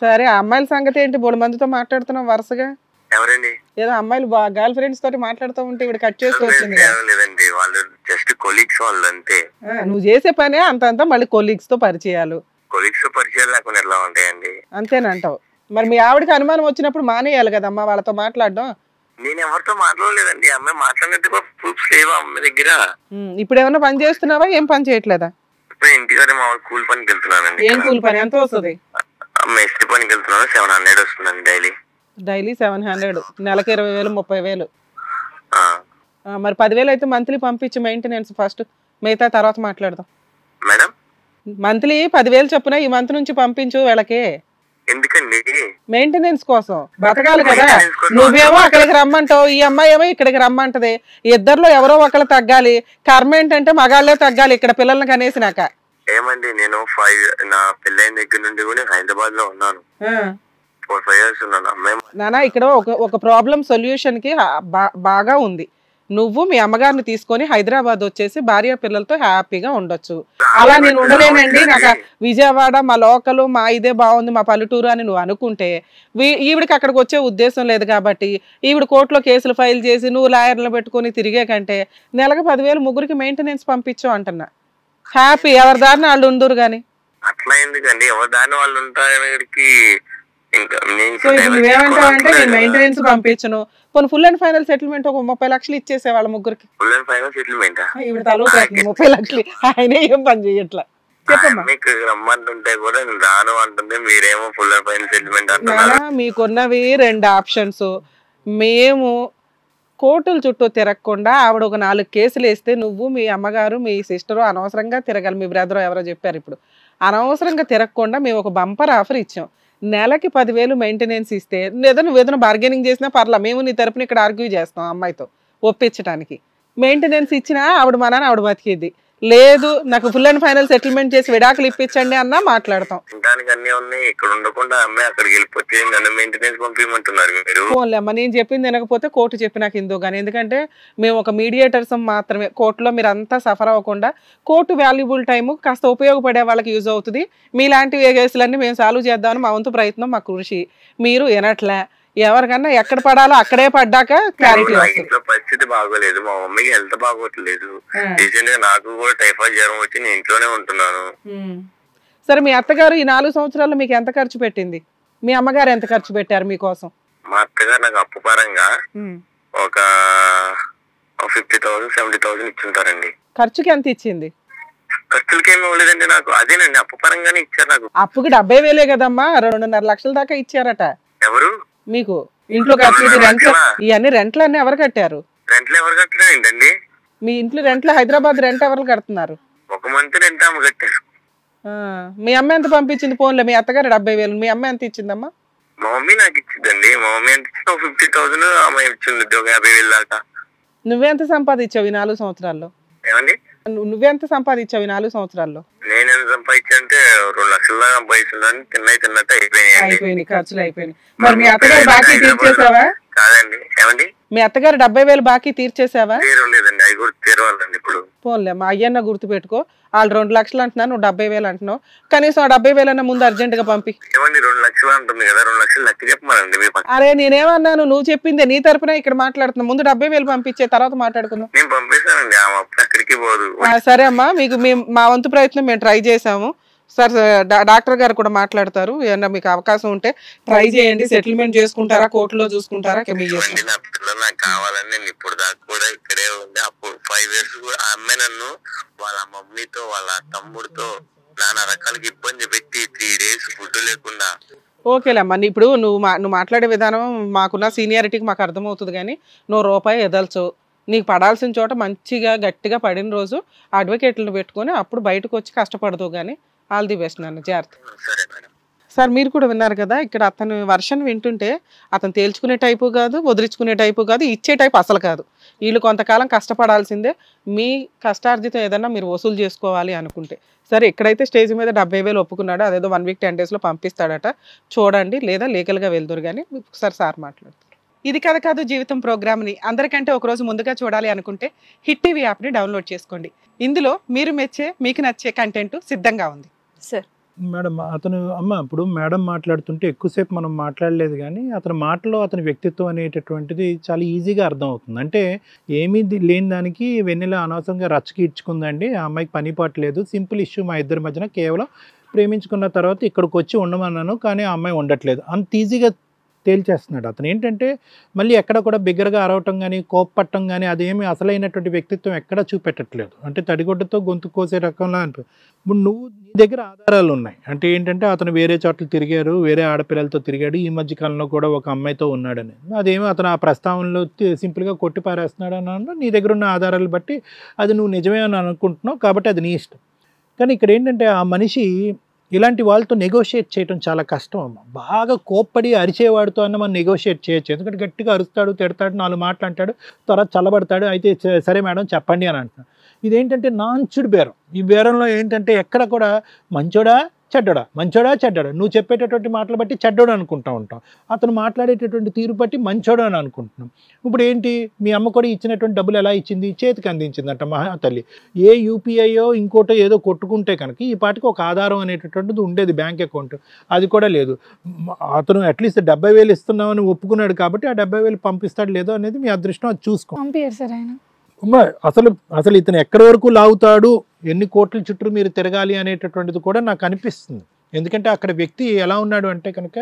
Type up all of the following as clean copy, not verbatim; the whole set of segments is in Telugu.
సరే ఆ అమ్మాయిల సంగతి ఏంటి? బోడు మందితో మాట్లాడుతున్నాం వరుసగా. ఎవరండి? ఏదో అమ్మాయిలు గర్ల్ ఫ్రెండ్స్ తోటి మాట్లాడుతూ ఉంటే ఇక్కడ కట్ చేస్తూ వచ్చింది. లేదండి, వాళ్ళు జస్ట్ కొలీగ్స్ వాళ్ళు అంతే. నువ్వు చేసే పనే అంత మళ్ళీ కొలీగ్స్ తో పరిచయాలు. కొలీగ్స్ తో పరిచయాలు లేకుండా ఎలా ఉంటాయండి? అంతేనంటావు. మరి మీ ఆవిడకి అనుమానం వచ్చినప్పుడు మానేయాలి కదమ్మా వాళ్ళతో మాట్లాడడం. నేను ఎవరితో మాట్లాడలేదండి. అమ్మాయి మాట్లాడినట్టు ప్రూఫ్స్ లేవా అమ్మాయి దగ్గర? ఇప్పుడు ఏమన్నా పని చేస్తున్నావా? ఏం పని చేయట్లేదా? ఇప్పుడు ఇంటికాడే మా కూలి పనికి వెళ్తున్నానండి. ఏం కూలి పని? ఎంత వస్తుంది? మేస్త్రి పనికి వెళ్తున్నాను. 700 వస్తుందండి డైలీ. డైలీ 700, నెలకి 20,000 30,000. మరి 10,000 అయితే మంత్లీ పంపించు మెయింటెనెన్స్ ఫస్ట్, మిగతా తర్వాత మాట్లాడదాం. మేడం మంత్లీ 10,000 చొప్పున ఈ మంత్ నుంచి పంపించు వీళ్ళకి. ఎందుకండి? మెయింటెనెన్స్ కోసం, బతకాలి కదా. నువ్వేమో అక్కడికి రమ్మంటావు, ఈ అమ్మాయి ఏమో ఇక్కడికి రమ్మంటది. ఇద్దరిలో ఎవరో ఒకళ్ళు తగ్గాలి. కర్మ ఏంటంటే మగాళ్ళే తగ్గాలి ఇక్కడ పిల్లల్ని కనేసినాక. ఏమండి, నేను నా పెళ్ళైన దగ్గర నుండి కూడా హైదరాబాద్ లో ఉన్నాను. 4-5 years ఉన్నాను. అమ్మాయి నానా ఇక్కడ ఒక ప్రాబ్లం సొల్యూషన్ కి బాగా ఉంది. నువ్వు మీ అమ్మగారిని తీసుకొని హైదరాబాద్ వచ్చేసి భార్య పిల్లలతో హ్యాపీగా ఉండొచ్చు. అలా నేను ఉండలేనండి, నాకు విజయవాడ మా లోకలు మా ఇదే బాగుంది మా పల్లెటూరు అని నువ్వు అనుకుంటే, ఈవిడికి అక్కడికి వచ్చే ఉద్దేశం లేదు కాబట్టి ఈవిడ కోర్టులో కేసులు ఫైల్ చేసి నువ్వు లాయర్లను పెట్టుకొని తిరిగే కంటే నెలకు 10,000 ముగ్గురికి మెయింటెనెన్స్ పంపించు అంటున్నా. హ్యాపీ, ఎవరి దారిని వాళ్ళు ఉందరు గాని. అట్లా ఎందుకండి? ఎవరి దారిని వాళ్ళు ఉంటారికి. నువ్వేమంటావంటే నేను మెయింటెనెన్స్ పంపించను, కొన్ని ఫుల్ అండ్ ఫైనల్ సెటిల్మెంట్ ఒక 30 లక్షలు ఇచ్చేసే వాళ్ళ ముగ్గురికి. Full and final settlement? ఈవిడ తల 30 లక్షలు, ఆయన ఏం పని చేయట్లా. మీకు రమ్మంటుంటే కూడా నేను రాను అంటుంది, మీరేమో ఫుల్ అండ్ ఫైనల్ సెటిల్మెంట్ అంటున్నారు. మీకున్నవి 2 ఆప్షన్స్. మేము కోర్టుల చుట్టూ తిరగకుండా ఆవిడ ఒక 4 కేసులు వేస్తే నువ్వు మీ అమ్మగారు మీ సిస్టరు అనవసరంగా తిరగాలి. మీ బ్రదర్ ఎవరో చెప్పారు ఇప్పుడు. అనవసరంగా తిరగకుండా మేము ఒక బంపర్ ఆఫర్ ఇచ్చాం. నెలకి 10,000 మెయింటెనెన్స్ ఇస్తే నువ్వు ఏదైనా బార్గెనింగ్ చేసినా పర్లా, మేము నీ తరపున ఇక్కడ ఆర్గ్యూ చేస్తాం అమ్మాయితో ఒప్పించడానికి. మెయింటెనెన్స్ ఇచ్చినా ఆవిడ మా నాన్న ఆవిడ బతికేది లేదు, నాకు ఫుల్ అండ్ ఫైనల్ సెటిల్మెంట్ చేసి విడాకులు ఇప్పించండి అన్నా మాట్లాడతాం. ఇక్కడ ఉండకుండా అమ్మాయి అక్కడికి వెళ్ళిపోతే నన్ను మెయింటెనెన్స్ పంపించమంటున్నారు మీరు. ఫోన్లే అమ్మ, నేను చెప్పింది వినకపోతే కోర్టు చెప్పినాక ఇందో కానీ. ఎందుకంటే మేము ఒక మీడియేటర్స్ మాత్రమే. కోర్టులో మీరు అంతా సఫర్ అవ్వకుండా కోర్టు వాల్యుబుల్ టైము కాస్త ఉపయోగపడే వాళ్ళకి యూజ్ అవుతుంది. మీలాంటి కేసులన్నీ మేము సాల్వ్ చేద్దామని మా వంతు ప్రయత్నం, మా కృషి. మీరు వినట్లే. ఎవరికన్నా ఎక్కడ పడాలో అక్కడే పడ్డాక క్లారిటీ వస్తుంది. ఇంట్లో పరిస్థితి బాగోలేదు, మా మమ్మీకి హెల్త్ బాగోట్లేదు. రీసెంట్ గా నాకు కూడా టైఫాయిడ్ జ్వరం వచ్చి నేను ఇంట్లోనే ఉంటున్నాను. సరే మీ అత్తగారు ఈ 4 సంవత్సరాల్లో మీకు ఎంత ఖర్చు పెట్టింది? మీ అమ్మగారు ఎంత ఖర్చు పెట్టారు మీకోసం? మా అత్తగారు నాకు అప్పు పరంగా ఒక 50,000 70,000 ఇచ్చుంటారండి. ఖర్చుకి ఎంత ఇచ్చింది? ఖర్చులకి ఏమి ఇవ్వలేదండి నాకు. అదేనండి, అప్పు పరంగానే ఇచ్చారు నాకు. అప్పుకి 70,000 కదమ్మా, 2.5 లక్షల దాకా ఇచ్చారట. ఎవరు? మీకు ఇంట్లో ఖర్చు, ఇవన్నీ రెంట్లు అన్ని ఎవరు కట్టారు? రెంట్లు ఎవరు కట్టారండి? మీ ఇంట్లో రెంట్లు, హైదరాబాద్ రెంట్ ఎవరు కడుతున్నారు? ఒక మంత్ రెంట్ అమ్మ కట్టారు. మీ అమ్మ ఎంత పంపించింది? పోన్లే మీ అత్తగారు 70,000, మీ అమ్మ ఎంత ఇచ్చిందమ్మా? మా మమ్మీ నాకు ఇచ్చిందండి. మా మమ్మీ ఎంత ఇచ్చింది? 50,000 అమ్మాయి ఇచ్చింది, ఒక 50,000 దాకా. నువ్వెంత సంపాదించావు ఈ 4 సంవత్సరాల్లో? ఏమండి? నువ్వెంత సంపాదించావు ఈ 4 సంవత్సరాల్లో? నేను ఎంత సంపాదించంటే 2 లక్షల దాకా సంపాదించాను. తిన్నట్టు అయిపోయినాయి, ఖర్చులు అయిపోయినాయి. మరి మీ అత్తగారు బాకీ తీర్చేసావా? కాదండి. ఏమండి? మీ అత్తగారు 70,000 బాకీ తీర్చేసావా? తీరలేదండి, అవి కూడా తీరవాలండి ఇప్పుడు. పోన్లే మా అయ్యన్న గుర్తు పెట్టుకో, వాళ్ళు 2 లక్షలు అంటున్నా, నువ్వు 70,000 అంటున్నావు. కనీసం ఆ 70,000 అన్న ముందు అర్జెంట్ గా పంపి. ఏమండి 2 లక్షలు అంటుంది కదా, 2 లక్షలు లెక్క చెప్పమనండి. అరే నేనేమన్నాను, నువ్వు చెప్పిందే, నీ తరపున ఇక్కడ మాట్లాడుతున్నా. ముందు 70,000 పంపించే, తర్వాత మాట్లాడుకుందాం. నేను పంపిస్తానండి, అక్కడికి పోదు. సరే అమ్మా, మీకు మా వంతు ప్రయత్నం మేము ట్రై చేసాము. సార్ డాక్టర్ గారు కూడా మాట్లాడతారు. ఏమన్నా మీకు అవకాశం ఉంటే ట్రై చేయండి. సెటిల్మెంట్ చేసుకుంటారా, కోర్టులో చూసుకుంటారా? నా పిల్లలు నాకు కావాలని నేను ఇప్పుడు దాకా కూడా ఇక్కడే ఉంది. అప్పుడు 5 years ఆ అమ్మాయి నన్ను వాళ్ళ మమ్మీతో వాళ్ళ తమ్ముడితో నానా రకాలకి ఇబ్బంది పెట్టి 3 days ఫుడ్ లేకుండా. ఓకేలేమ్మా, ఇప్పుడు నువ్వు మాట్లాడే విధానం మాకున్న సీనియారిటీకి మాకు అర్థమవుతుంది. కానీ నువ్వు రూపాయి ఎదల్చు, నీకు పడాల్సిన చోట మంచిగా గట్టిగా పడిన రోజు అడ్వకేట్లను పెట్టుకొని అప్పుడు బయటకు వచ్చి కష్టపడదు. కానీ ఆల్ ది బెస్ట్ నాన్న, జాగ్రత్త. సార్ మీరు కూడా విన్నారు కదా, ఇక్కడ అతను వర్షన్ వింటుంటే అతను తేల్చుకునే టైపు కాదు, వదిలించుకునే టైపు కాదు, ఇచ్చే టైపు అసలు కాదు. వీళ్ళు కొంతకాలం కష్టపడాల్సిందే. మీ కష్టార్జితం ఏదన్నా మీరు వసూలు చేసుకోవాలి అనుకుంటే. సరే ఇక్కడైతే స్టేజ్ మీద 70,000 ఒప్పుకున్నాడు, అదేదో 1 week 10 days పంపిస్తాడట. చూడండి, లేదా లీగల్గా వెళ్దురు. కానీ ఒకసారి సార్ మాట్లాడతారు. ఇది కథ కాదు జీవితం ప్రోగ్రామ్ని అందరికంటే ఒకరోజు ముందుగా చూడాలి అనుకుంటే హిట్ టీవీ యాప్ని డౌన్లోడ్ చేసుకోండి. ఇందులో మీరు మెచ్చే, మీకు నచ్చే కంటెంట్ సిద్ధంగా ఉంది. సార్ మేడం అతను అమ్మ ఇప్పుడు మేడం మాట్లాడుతుంటే ఎక్కువసేపు మనం మాట్లాడలేదు కానీ అతని మాటలో అతని వ్యక్తిత్వం అనేటటువంటిది చాలా ఈజీగా అర్థమవుతుంది. అంటే ఏమీ లేని దానికి వెన్నెల అనవసరంగా రచ్చకి ఇచ్చుకుందండి, ఆ అమ్మాయికి పని పాటు లేదు, సింపుల్ ఇష్యూ మా ఇద్దరి మధ్యన, కేవలం ప్రేమించుకున్న తర్వాత ఇక్కడికి వచ్చి ఉండమన్నాను కానీ ఆ అమ్మాయి ఉండట్లేదు, అంత ఈజీగా తేల్చేస్తున్నాడు. అతను ఏంటంటే మళ్ళీ ఎక్కడ కూడా బిగ్గరగా అరవటం కానీ కోప్పట్టం కానీ అదేమి అసలైనటువంటి వ్యక్తిత్వం ఎక్కడా చూపెట్టట్లేదు. అంటే తడిగొడ్డతో గొంతు కోసే రకంలా అనిపి. ఇప్పుడు నువ్వు నీ దగ్గర ఆధారాలు ఉన్నాయి, అంటే ఏంటంటే అతను వేరే చోట్ల తిరిగారు, వేరే ఆడపిల్లలతో తిరిగాడు, ఈ మధ్య కాలంలో కూడా ఒక అమ్మాయితో ఉన్నాడని. అదేమో అతను ఆ ప్రస్తావనలో సింపుల్గా కొట్టి పారేస్తున్నాడు అన్న నీ దగ్గర ఉన్న ఆధారాలు బట్టి అది నువ్వు నిజమే అని అనుకుంటున్నావు కాబట్టి అది నీ ఇష్టం. కానీ ఇక్కడ ఏంటంటే ఆ మనిషి ఇలాంటి వాళ్ళతో నెగోషియేట్ చేయడం చాలా కష్టం అమ్మ. బాగా కోప్పడి అరిచేవాడితో అన్న మనం నెగోషియేట్ చేయొచ్చు, ఎందుకంటే గట్టిగా అరుస్తాడు, తిడతాడు, 4 మాటలు అంటాడు, తర్వాత చల్లబడతాడు, అయితే సరే మేడం చెప్పండి అని అంటున్నాడు. ఇదేంటంటే నాంచుడు బేరం. ఈ బేరంలో ఏంటంటే ఎక్కడ కూడా మంచోడా చెడ్డోడా, మంచోడా చెడ్డోడా, నువ్వు చెప్పేటటువంటి మాటలు బట్టి చెడ్డోడు అనుకుంటా ఉంటాం, అతను మాట్లాడేటటువంటి తీరు బట్టి మంచోడు అని అనుకుంటున్నాం. ఇప్పుడు ఏంటి, మీ అమ్మ కూడా ఇచ్చినటువంటి డబ్బులు ఎలా ఇచ్చింది, చేతికి అందించిందంట మహా తల్లి. ఏ యూపీఐయో ఇంకోటో ఏదో కొట్టుకుంటే కనుక ఈ పాటికి ఒక ఆధారం అనేటటువంటిది ఉండేది, బ్యాంక్ అకౌంట్, అది కూడా లేదు. అతను అట్లీస్ట్ 70,000 ఇస్తున్నామని ఒప్పుకున్నాడు కాబట్టి ఆ 70,000 పంపిస్తాడు లేదో అనేది మీ అదృష్టం, అది చూసుకో. పంపించారు సార్ ఆయన. అసలు ఇతను ఎక్కడి వరకు లాగుతాడు, ఎన్ని కోట్ల చుట్టూ మీరు తిరగాలి అనేటటువంటిది కూడా నాకు అనిపిస్తుంది. ఎందుకంటే అక్కడ వ్యక్తి ఎలా ఉన్నాడు అంటే కనుక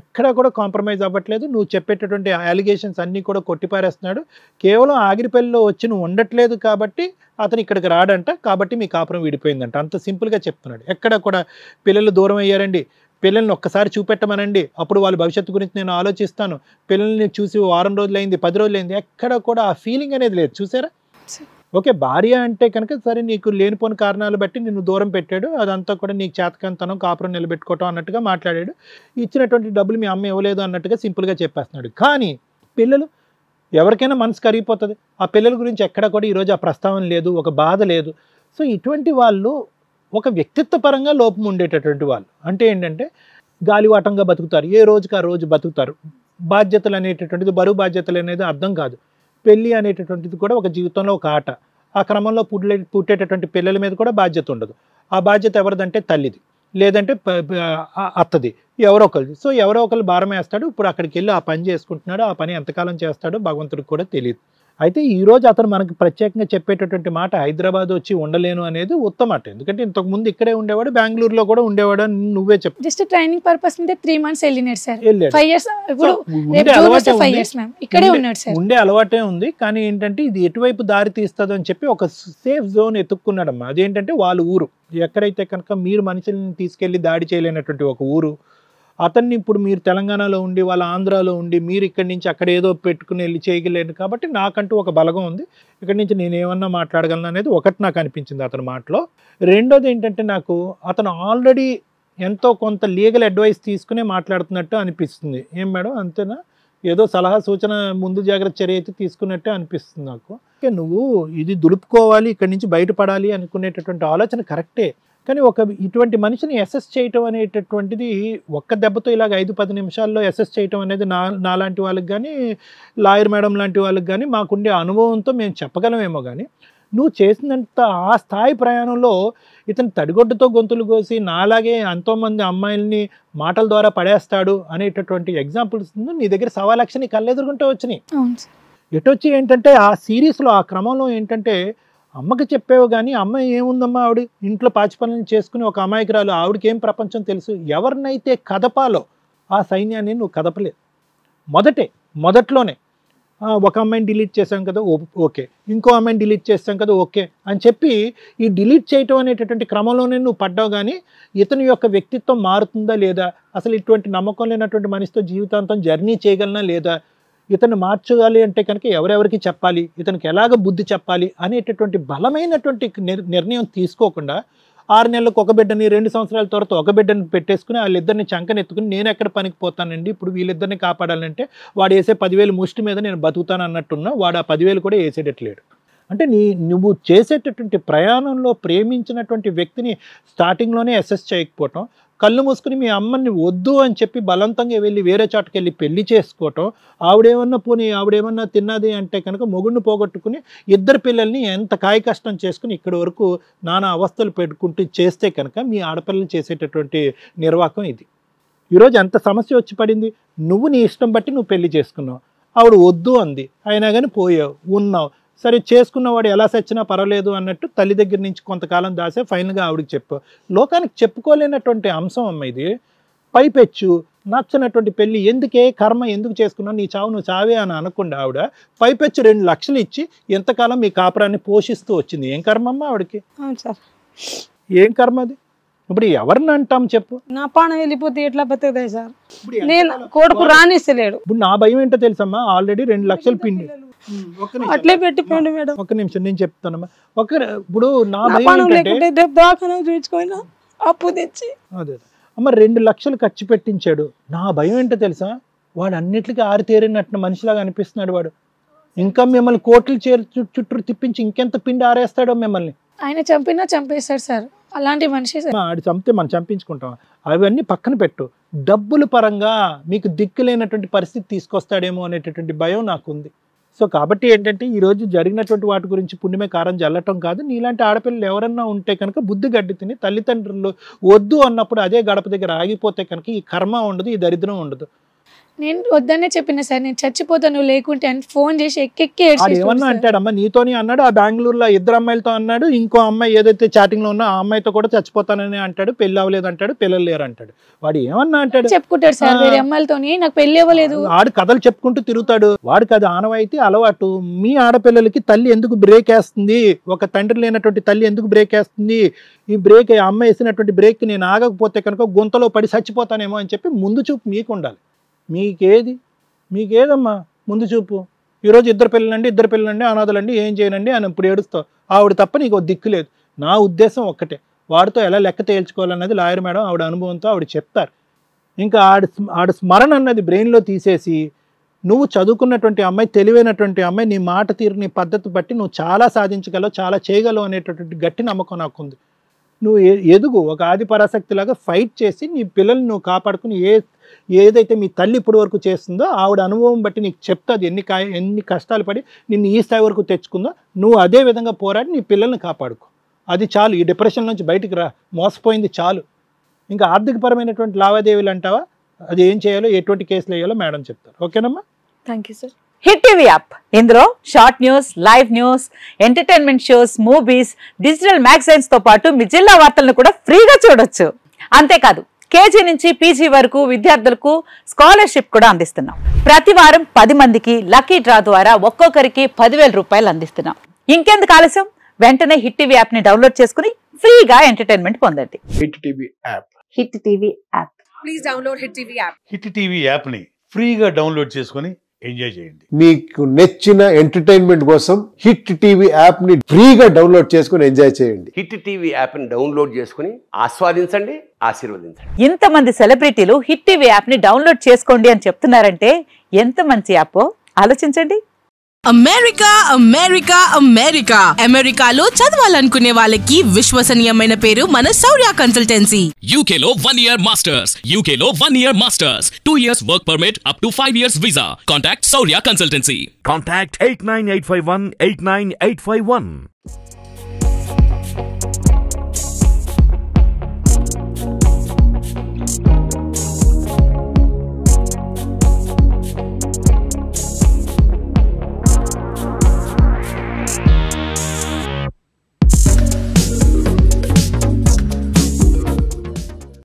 ఎక్కడా కూడా కాంప్రమైజ్ అవ్వట్లేదు, నువ్వు చెప్పేటటువంటి అలిగేషన్స్ అన్నీ కూడా కొట్టిపారేస్తున్నాడు. కేవలం ఆగిరిపల్లిలో వచ్చి నువ్వు ఉండట్లేదు కాబట్టి అతను ఇక్కడికి రాడంట, కాబట్టి మీ కాపురం విడిపోయిందంట, అంత సింపుల్గా చెప్తున్నాడు. ఎక్కడ కూడా పిల్లలు దూరం అయ్యారండి, పిల్లల్ని ఒక్కసారి చూపెట్టమనండి, అప్పుడు వాళ్ళ భవిష్యత్తు గురించి నేను ఆలోచిస్తాను, పిల్లల్ని చూసి 1 రోజులైంది 10 రోజులైంది, ఎక్కడ కూడా ఆ ఫీలింగ్ అనేది లేదు. చూసారా? ఓకే, భార్య అంటే కనుక సరే నీకు లేనిపోని కారణాలు బట్టి నిన్ను దూరం పెట్టాడు, అదంతా కూడా నీకు చేతకంతనం, కాపురం నిలబెట్టుకోవటం అన్నట్టుగా మాట్లాడాడు, ఇచ్చినటువంటి డబ్బులు మీ అమ్మ ఇవ్వలేదు అన్నట్టుగా సింపుల్గా చెప్పేస్తున్నాడు. కానీ పిల్లలు ఎవరికైనా మనసు కరిగిపోతుంది, ఆ పిల్లల గురించి ఎక్కడ కూడా ఈరోజు ఆ ప్రస్తావన లేదు, ఒక బాధ లేదు. సో ఇటువంటి వాళ్ళు ఒక వ్యక్తిత్వ పరంగా లోపం ఉండేటటువంటి వాళ్ళు, అంటే ఏంటంటే గాలివాటంగా బతుకుతారు, ఏ రోజుకి ఆ రోజు బతుకుతారు. బాధ్యతలు అనేటటువంటిది, బరువు బాధ్యతలు అనేది అర్థం కాదు. పెళ్ళి అనేటటువంటిది కూడా ఒక జీవితంలో ఒక ఆట, ఆ క్రమంలో పుట్టేటటువంటి పిల్లల మీద కూడా బాధ్యత ఉండదు. ఆ బాధ్యత ఎవరిదంటే తల్లిది, లేదంటే అత్తది, ఎవరో ఒకరిది. సో ఎవరో ఒకరు భారం వేస్తాడు. ఇప్పుడు అక్కడికి వెళ్ళి ఆ పని చేసుకుంటున్నాడు, ఆ పని ఎంతకాలం చేస్తాడో భగవంతుడికి కూడా తెలియదు. అయితే ఈరోజు అతను మనకు ప్రత్యేకంగా చెప్పేటటువంటి మాట హైదరాబాద్ వచ్చి ఉండలేను అనేది ఉత్తమాట, ఎందుకంటే ఇంతకుముందు ఇక్కడే ఉండేవాడు, బెంగళూరులో కూడా ఉండేవాడు అని నువ్వే చెప్పు. జస్ట్ ట్రైనింగ్ పర్పస్ మీద 3 months వెళ్ళినాడు సార్, వెళ్ళాడు. 5 years ఇప్పుడు అలవాటే 5 years మ్యామ్ ఇక్కడే ఉన్నాడు సార్. ఉండే అలవాటే ఉంది, కానీ ఏంటంటే ఇది ఎటువైపు దారి తీస్తుందని చెప్పి ఒక సేఫ్ జోన్ ఎత్తుక్కున్నాడమ్మా. అదేంటంటే వాళ్ళ ఊరు, ఎక్కడైతే కనుక మీరు మనుషుల్ని తీసుకెళ్లి దాడి చేయలేనటువంటి ఒక ఊరు, అతన్ని ఇప్పుడు మీరు తెలంగాణలో ఉండి వాళ్ళ ఆంధ్రాలో ఉండి మీరు ఇక్కడి నుంచి అక్కడ ఏదో పెట్టుకుని వెళ్ళి చేయగలేను, కాబట్టి నాకంటూ ఒక బలగం ఉంది, ఇక్కడి నుంచి నేను ఏమన్నా మాట్లాడగలను అనేది ఒకటి నాకు అనిపించింది అతని మాటలో. రెండోది ఏంటంటే నాకు అతను ఆల్రెడీ ఎంతో కొంత లీగల్ అడ్వైస్ తీసుకునే మాట్లాడుతున్నట్టు అనిపిస్తుంది. ఏం మేడం అంతేనా? ఏదో సలహా సూచన ముందు జాగ్రత్త చర్య అయితే తీసుకున్నట్టే అనిపిస్తుంది నాకు. నువ్వు ఇది దులుపుకోవాలి, ఇక్కడి నుంచి బయటపడాలి అనుకునేటటువంటి ఆలోచన కరెక్టే, కానీ ఒక ఇటువంటి మనిషిని అసెస్ చేయటం అనేటటువంటిది ఒక్క దెబ్బతో ఇలాగ 5-10 నిమిషాల్లో అసెస్ చేయటం అనేది నాలాంటి వాళ్ళకి కానీ లాయర్ మేడం లాంటి వాళ్ళకి కానీ మాకుండే అనుభవంతో మేము చెప్పగలమేమో, కానీ నువ్వు చేసినంత ఆ స్థాయి ప్రయాణంలో ఇతను తడిగొడ్డతో గొంతులు కోసి నాలాగే ఎంతోమంది అమ్మాయిల్ని మాటల ద్వారా పడేస్తాడు అనేటటువంటి ఎగ్జాంపుల్స్ నీ దగ్గర 1.25 లక్ష నీ కళ్ళెదురుకుంటే వచ్చినాయి. ఎటొచ్చి ఏంటంటే ఆ సిరీస్లో ఆ క్రమంలో ఏంటంటే అమ్మకి చెప్పేవు కానీ అమ్మ ఏముందమ్మా, ఆవిడ ఇంట్లో పాచి పనులను చేసుకుని ఒక అమాయకురాలు, ఆవిడకి ఏం ప్రపంచం తెలుసు. ఎవరినైతే కదపాలో ఆ సైన్యాన్ని నువ్వు కదపలేదు. మొదట్లోనే ఒక అమ్మాయిని డిలీట్ చేసాం కదా ఓకే, ఇంకో అమ్మాయిని డిలీట్ చేస్తాం కదా ఓకే అని చెప్పి ఈ డిలీట్ చేయటం అనేటటువంటి క్రమంలోనే నువ్వు పడ్డావు, కానీ ఇతని యొక్క వ్యక్తిత్వం మారుతుందా లేదా, అసలు ఇటువంటి నమ్మకం లేనటువంటి మనిషితో జీవితాంతం జర్నీ చేయగలనా లేదా, ఇతను మార్చాలి అంటే కనుక ఎవరెవరికి చెప్పాలి, ఇతనికి ఎలాగ బుద్ధి చెప్పాలి అనేటటువంటి బలమైనటువంటి నిర్ణయం తీసుకోకుండా 6 నెలలకు ఒక బిడ్డని, 2 సంవత్సరాల తర్వాత ఒక బిడ్డని పెట్టేసుకుని వాళ్ళిద్దరిని చంకనెత్తుకుని నేను ఎక్కడ పనికి పోతానండి, ఇప్పుడు వీళ్ళిద్దరిని కాపాడాలంటే వాడు వేసే 10,000 ముష్టి మీద నేను బతుకుతాను అన్నట్టున్నా, వాడు ఆ 10,000 కూడా వేసేటట్లేడు. అంటే నువ్వు చేసేటటువంటి ప్రయాణంలో ప్రేమించినటువంటి వ్యక్తిని స్టార్టింగ్లోనే అసెస్ చేయకపోవటం, కళ్ళు మూసుకుని మీ అమ్మని వద్దు అని చెప్పి బలవంతంగా వెళ్ళి వేరే చోటకి వెళ్ళి పెళ్లి చేసుకోవటం, ఆవిడేమన్నా తిన్నది అంటే కనుక మొగుడిని పోగొట్టుకుని ఇద్దరు పిల్లల్ని ఎంత కాయ కష్టం చేసుకుని ఇక్కడి వరకు నానా అవస్థలు పెట్టుకుంటూ చేస్తే కనుక మీ ఆడపిల్లలు చేసేటటువంటి నిర్వాహకం ఇది. ఈరోజు ఎంత సమస్య వచ్చి పడింది, నువ్వు నీ ఇష్టం బట్టి నువ్వు పెళ్లి చేసుకున్నావు, ఆవిడ వద్దు అంది, అయినా కానీ పోయావు ఉన్నావు, సరే చేసుకున్నవాడు ఎలా సచ్చినా పర్వాలేదు అన్నట్టు తల్లి దగ్గర నుంచి కొంతకాలం దాసే ఫైనల్గా ఆవిడకి చెప్పావు. లోకానికి చెప్పుకోలేనటువంటి అంశం అమ్మ ఇది. పైపెచ్చు నచ్చనటువంటి పెళ్లి ఎందుకే కర్మ ఎందుకు చేసుకున్నావు, నీ చావు నువ్వు చావే అని అనకుండా ఆవిడ పైపెచ్చు 2 లక్షలు ఇచ్చి ఎంతకాలం మీ కాపురాన్ని పోషిస్తూ వచ్చింది. ఏం కర్మ అమ్మ ఆవిడకి? అవును సార్. ఏం కర్మ అది? ఇప్పుడు ఎవరిని అంటాం చెప్పు? నా పానం వెళ్ళిపోతే ఎట్లా బతుకుతాయి సార్? నేను కొడుకు రానిస్తలేడు. ఇప్పుడు నా భయం ఏంటో తెలుసమ్మా, ఆల్రెడీ 2 లక్షలు పిండి అట్లే పెట్టిపోండి మేడం. ఒక్క నిమిషం నేను చెప్తానమ్మా. ఇప్పుడు నా భయం ఏంటంటే దవాఖాన చూపించుకోయినా అప్పు తెచ్చి అదే అమ్మ 2 లక్షలు ఖర్చు పెట్టించాడు. నా భయం ఏంటో తెలుసా, వాడు అన్నిటికీ ఆరితేరినట్టు మనిషిలాగా అనిపిస్తున్నాడు. వాడు ఇంకా మిమ్మల్ని కోట్లు చుట్టూ తిప్పించి ఇంకెంత పిండి ఆరేస్తాడో మిమ్మల్ని. ఆయన చంపినా చంపేస్తాడు సార్, అలాంటి మనిషి సార్. ఆడు చంపితే మనం చంపించుకుంటాం, అవన్నీ పక్కన పెట్టు. డబ్బుల పరంగా మీకు దిక్కు లేనటువంటి పరిస్థితి తీసుకొస్తాడేమో అనేటటువంటి భయం నాకుంది. సో కాబట్టి ఏంటంటే ఈరోజు జరిగినటువంటి వాటి గురించి పుణ్యమే కారం జల్లటం కాదు. నీలాంటి ఆడపిల్లలు ఎవరన్నా ఉంటే కనుక బుద్ధి గడ్డి తిని తల్లిదండ్రులు వద్దు అన్నప్పుడు అదే గడప దగ్గర ఆగిపోతే కనుక ఈ కర్మ ఉండదు, ఈ దరిద్రం ఉండదు. నేను వద్దనే చెప్పిన సార్, నేను చచ్చిపోతాను నువ్వు లేకుంటే అని ఫోన్ చేసి ఎక్కెక్కి ఏమన్నా అంటాడమ్మా, నీతోని అన్నాడు, ఆ బెంగళూరులో 2 అమ్మాయిలతో అన్నాడు, ఇంకో అమ్మాయి ఏదైతే చాటింగ్ లో ఉన్నా ఆ అమ్మాయితో కూడా చచ్చిపోతానని అంటాడు, పెళ్లి అవ్వలేదు అంటాడు, పిల్లలు లేరు అంటాడు. వాడు ఏమన్నా అంటాడు, చెప్పుకుంటాడు సార్ వేరే అమ్మాయిలతోని నాకు పెళ్లి అవ్వలేదు. వాడు కథలు చెప్పుకుంటూ తిరుగుతాడు. వాడికి అది ఆనవాయితీ అలవాటు. మీ ఆడపిల్లలకి తల్లి ఎందుకు బ్రేక్ వేస్తుంది, ఒక తండ్రి లేనటువంటి తల్లి ఎందుకు బ్రేక్ వేస్తుంది, ఈ బ్రేక్ అమ్మ వేసినటువంటి బ్రేక్ నేను ఆగకపోతే కనుక గుంతలో పడి చచ్చిపోతానేమో అని చెప్పి ముందు చూపు మీకు ఉండాలి. మీకేదమ్మా ముందు చూపు? ఈరోజు 2 పిల్లలండి అనాథలండి ఏం చేయనండి అని ఇప్పుడు ఏడుస్తావు. ఆవిడ తప్ప నీకు దిక్కు లేదు. నా ఉద్దేశం ఒక్కటే, వాడితో ఎలా లెక్క తేల్చుకోవాలన్నది లాయర్ మేడం ఆవిడ అనుభవంతో ఆవిడ చెప్తారు. ఇంకా ఆడ స్మరణ అన్నది బ్రెయిన్లో తీసేసి నువ్వు చదువుకున్నటువంటి అమ్మాయి, తెలివైనటువంటి అమ్మాయి, నీ మాట తీరు నీ పద్ధతి బట్టి నువ్వు చాలా సాధించగలవు, చాలా చేయగలవు అనేటటువంటి గట్టి నమ్మకం నాకుంది. నువ్వు ఎదుగు, ఒక ఆది పరాశక్తిలాగా ఫైట్ చేసి నీ పిల్లల్ని నువ్వు కాపాడుకుని ఏదైతే మీ తల్లి ఇప్పటి వరకు చేస్తుందో ఆవిడ అనుభవం బట్టి నీకు చెప్తుంది ఎన్ని కష్టాలు పడి నిన్ను ఈ స్థాయి వరకు తెచ్చుకుందో, నువ్వు అదే విధంగా పోరాడి నీ పిల్లల్ని కాపాడుకో. అది చాలు. ఈ డిప్రెషన్ నుంచి బయటికి రా, మోసపోయింది చాలు. ఇంకా ఆర్థికపరమైనటువంటి లావాదేవీలు అంటావా, అది ఏం చేయాలో ఎటువంటి కేసులు వేయాలో మేడం చెప్తారు. ఓకేనమ్మా? Thank you sir. Hit TV app, ఇందులో short news, live news, entertainment shows, movies, digital magazines తో పాటు మీ జిల్లా వార్తలను కూడా ఫ్రీగా చూడొచ్చు. అంతేకాదు కేజీ నుంచి పీజీ వరకు విద్యార్థులకు స్కాలర్షిప్ కూడా అందిస్తున్నాం. ప్రతి వారం 10 మందికి లక్కీ డ్రా ద్వారా ఒక్కొక్కరికి 10,000 రూపాయలు అందిస్తున్నాం. ఇంకెందుకు ఆలస్యం, వెంటనే హిట్ టీవీ యాప్ ని డౌన్లోడ్ చేసుకుని ఫ్రీగా ఎంటర్టైన్మెంట్ పొందండి. Hit TV app. Hit TV app. Please download hit TV app. Hit TV app ని ఫ్రీగా డౌన్లోడ్ చేసుకుని ఎంజాయ్ చేయండి. మీకు నచ్చిన ఎంటర్టైన్మెంట్ కోసం హిట్ టీవీ యాప్ ని ఫ్రీగా డౌన్లోడ్ చేసుకుని ఎంజాయ్ చేయండి. హిట్ టీవీ యాప్ ని డౌన్లోడ్ చేసుకుని ఆస్వాదించండి, ఆశీర్వదించండి. ఇంతమంది సెలబ్రిటీలు హిట్ టీవీ యాప్ ని డౌన్లోడ్ చేసుకోండి అని చెప్తున్నారంటే ఎంత మంచి యాప్ ఆలోచించండి. అమెరికా అమెరికా అమెరికా అమెరికాలో చదవాలనుకునే వాళ్ళకి విశ్వసనీయమైన పేరు మన శౌర్య కన్సల్టెన్సీ. UK లో 1 year masters, UK లో 1 year masters, 2 years work permit up to 5 years visa. Contact Saurya Consultancy. Contact 89851 89851.